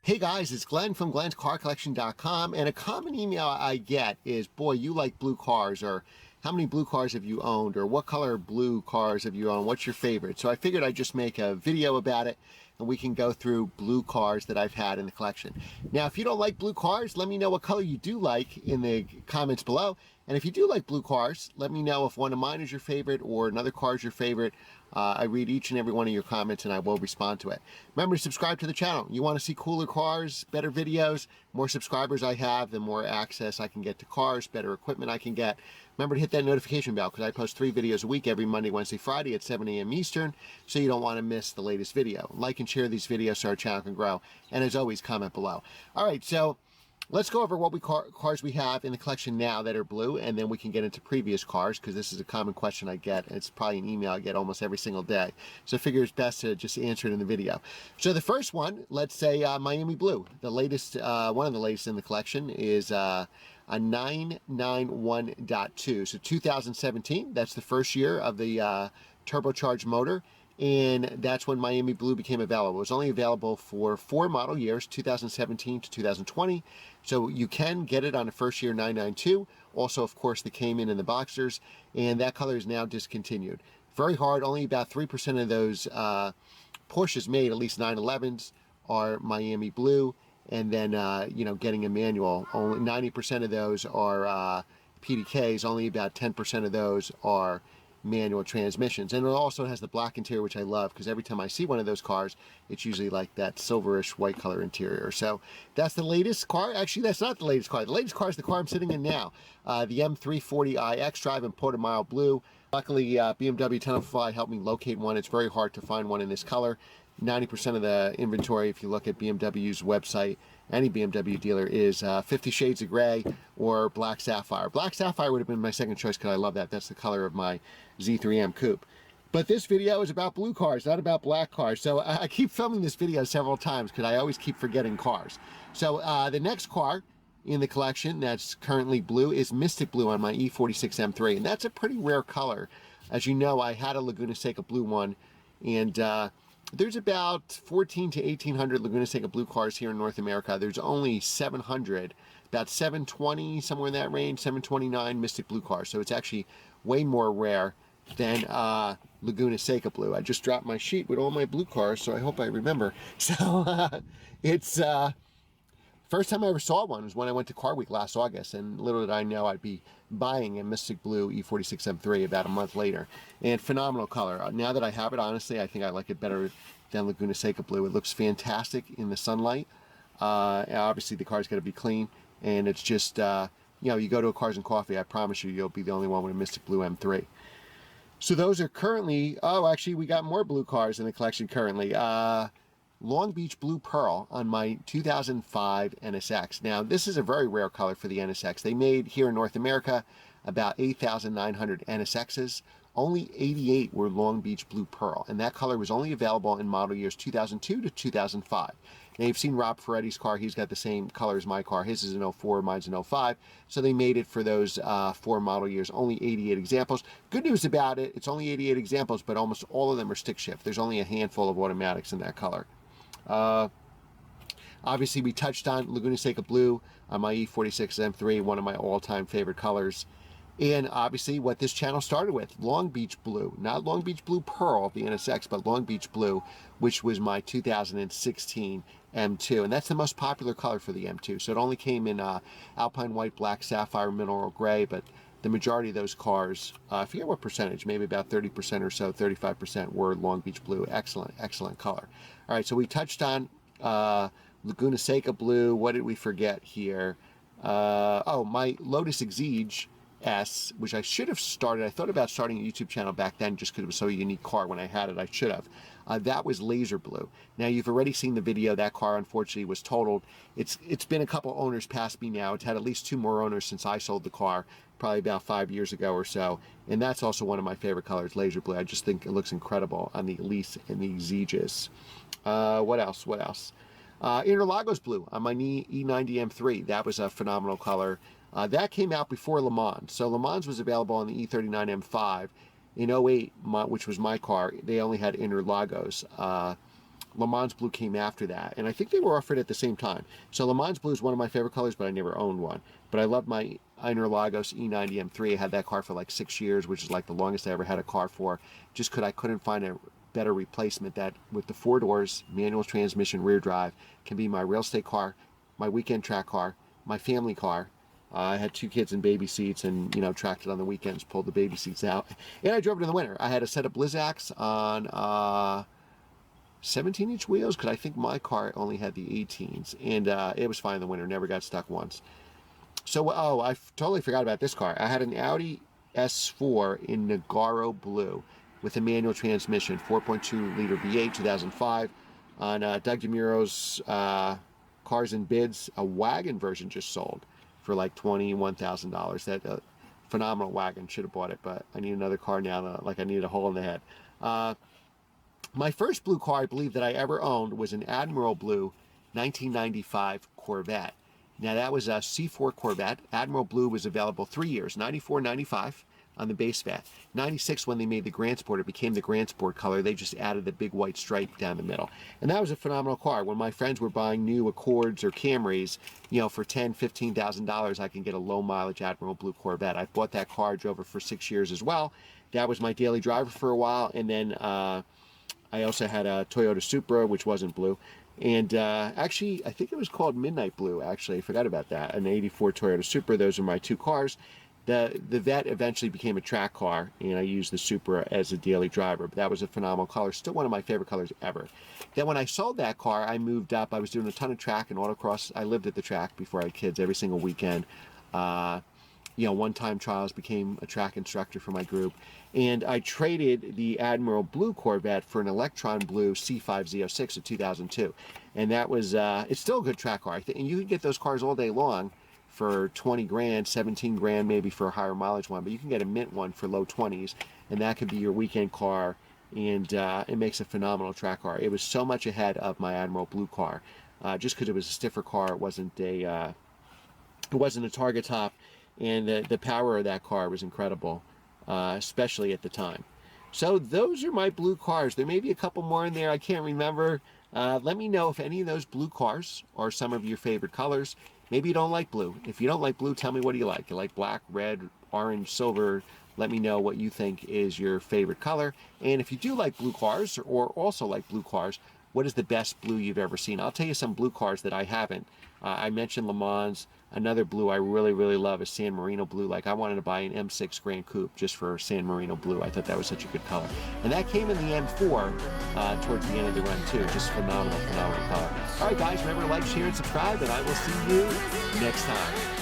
Hey guys, it's Glenn from glenscarcollection.com, and a common email I get is, boy, you like blue cars, or how many blue cars have you owned, or what color blue cars have you owned, what's your favorite? So I figured I'd just make a video about it, and we can go through blue cars that I've had in the collection. Now, if you don't like blue cars, let me know what color you do like in the comments below. And if you do like blue cars, let me know if one of mine is your favorite or another car is your favorite. I read each and every one of your comments and I will respond to it. Remember to subscribe to the channel. You want to see cooler cars, better videos, more subscribers I have, the more access I can get to cars, better equipment I can get. Remember to hit that notification bell because I post 3 videos a week every Monday, Wednesday, Friday at 7 a.m. Eastern, so you don't want to miss the latest video. Like and share these videos so our channel can grow. And as always, comment below. All right, so let's go over what cars we have in the collection now that are blue, and then we can get into previous cars because this is a common question I get. It's probably an email I get almost every single day. So I figure it's best to just answer it in the video. So the first one, let's say Miami Blue. The latest, one of the latest in the collection is a 991.2. So 2017, that's the first year of the turbocharged motor. And that's when Miami Blue became available. It was only available for 4 model years, 2017 to 2020. So you can get it on a first year 992. Also, of course, the Cayman and the Boxers. And that color is now discontinued. Very hard. Only about 3% of those Porsches made, at least 911s, are Miami Blue. And then, getting a manual, only 90% of those are PDKs. Only about 10% of those are manual transmissions. And it also has the black interior, which I love because every time I see one of those cars, it's usually like that silverish white color interior. So that's the latest car. Actually, that's not the latest car. The latest car is the car I'm sitting in now, the M340i X-Drive in Putumayo Blue. Luckily, BMW 1005 helped me locate one. It's very hard to find one in this color. 90% of the inventory, if you look at BMW's website, any BMW dealer, is 50 Shades of Gray or Black Sapphire. Black Sapphire would have been my second choice because I love that. That's the color of my Z3M Coupe. But this video is about blue cars, not about black cars. So I keep filming this video several times because I always keep forgetting cars. So the next car in the collection that's currently blue is Mystic Blue on my E46 M3. And that's a pretty rare color. As you know, I had a Laguna Seca Blue one, and there's about 14 to 1,800 Laguna Seca Blue cars here in North America. There's only 700, about 720, somewhere in that range, 729 Mystic Blue cars. So it's actually way more rare than Laguna Seca Blue. I just dropped my sheet with all my blue cars, so I hope I remember. So it's first time I ever saw one was when I went to Car Week last August, and little did I know I'd be buying a Mystic Blue E46 M3 about a month later. And phenomenal color. Now that I have it, honestly, I think I like it better than Laguna Seca Blue. It looks fantastic in the sunlight. Obviously, the car's got to be clean, and it's just, you go to a Cars and Coffee, I promise you, you'll be the only one with a Mystic Blue M3. So those are currently, actually, we got more blue cars in the collection currently. Long Beach Blue Pearl on my 2005 NSX. Now, this is a very rare color for the NSX. They made here in North America about 8,900 NSXs. Only 88 were Long Beach Blue Pearl, and that color was only available in model years 2002 to 2005. Now, you've seen Rob Ferretti's car. He's got the same color as my car. His is an 04, mine's an 05. So they made it for those 4 model years, only 88 examples. Good news about it, it's only 88 examples, but almost all of them are stick shift. There's only a handful of automatics in that color. Obviously, we touched on Laguna Seca Blue on my E46 M3, one of my all-time favorite colors. And obviously, what this channel started with, Long Beach Blue. Not Long Beach Blue Pearl, the NSX, but Long Beach Blue, which was my 2016 M2. And that's the most popular color for the M2. So it only came in Alpine White, Black Sapphire, Mineral Gray, but the majority of those cars, I forget what percentage, maybe about 30% or so, 35% were Long Beach Blue. Excellent, excellent color. All right, so we touched on Laguna Seca Blue. What did we forget here? My Lotus Exige S, which I should have started. I thought about starting a YouTube channel back then just because it was so a unique car. When I had it, I should have. That was laser blue. Now, you've already seen the video. That car, unfortunately, was totaled. It's been a couple owners past me now. It's had at least 2 more owners since I sold the car, probably about 5 years ago or so. And that's also one of my favorite colors, laser blue. I just think it looks incredible on the Elise and the Exiges. What else? Interlagos blue on my E90 M3. That was a phenomenal color. That came out before Le Mans. So Le Mans was available on the E39 M5. In 08, which was my car, they only had Interlagos Le Mans Blue came after that, and I think they were offered at the same time. So Le Mans Blue is one of my favorite colors, but I never owned one. But I love my Interlagos E90 M3. I had that car for like 6 years, which is like the longest I ever had a car for, just because I couldn't find a better replacement that with the 4 doors, manual transmission, rear drive, can be my real estate car, my weekend track car, my family car. I had 2 kids in baby seats and, you know, tracked it on the weekends, pulled the baby seats out. And I drove it in the winter. I had a set of Blizzaks on 17-inch wheels, because I think my car only had the 18s. And it was fine in the winter, never got stuck once. So, oh, I totally forgot about this car. I had an Audi S4 in Nagaro Blue with a manual transmission, 4.2 liter V8, 2005. On Doug DeMuro's Cars and Bids, a wagon version just sold for like $21,000. That phenomenal wagon. Should have bought it, but I need another car now. Like I need a hole in the head. My first blue car I believe that I ever owned was an Admiral Blue 1995 Corvette. Now that was a C4 Corvette. Admiral Blue was available 3 years, 94, 95 on the base vat. 96, when they made the Grand Sport, it became the Grand Sport color. They just added the big white stripe down the middle. And that was a phenomenal car. When my friends were buying new Accords or Camrys, you know, for $10,000, $15,000, I can get a low mileage Admiral Blue Corvette. I bought that car, drove it for 6 years as well. That was my daily driver for a while. And then I also had a Toyota Supra, which wasn't blue. And actually, I think it was called Midnight Blue, actually. I forgot about that. An 84 Toyota Supra. Those are my 2 cars. The Vette eventually became a track car, and I used the Supra as a daily driver. But that was a phenomenal color. Still one of my favorite colors ever. Then when I sold that car, I moved up. I was doing a ton of track and autocross. I lived at the track before I had kids every single weekend. You know, one-time trials, became a track instructor for my group. And I traded the Admiral Blue Corvette for an Electron Blue C5Z06 of 2002. And that was, it's still a good track car. And you can get those cars all day long for 20 grand, 17 grand maybe for a higher mileage one. But you can get a mint one for low 20s. And that could be your weekend car. And it makes a phenomenal track car. It was so much ahead of my Admiral Blue car. Just because it was a stiffer car. It wasn't a target top. And the power of that car was incredible, especially at the time. So those are my blue cars. There may be a couple more in there. I can't remember. Let me know if any of those blue cars are some of your favorite colors. Maybe you don't like blue. If you don't like blue, tell me what do you like. You like black, red, orange, silver? Let me know what you think is your favorite color. And if you do like blue cars or also like blue cars, what is the best blue you've ever seen? I'll tell you some blue cars that I haven't. I mentioned Le Mans. Another blue I really, really love is San Marino Blue. Like I wanted to buy an M6 Grand Coupe just for San Marino Blue. I thought that was such a good color. And that came in the M4 towards the end of the run too. Just phenomenal, phenomenal color. All right, guys, remember to like, share, and subscribe, and I will see you next time.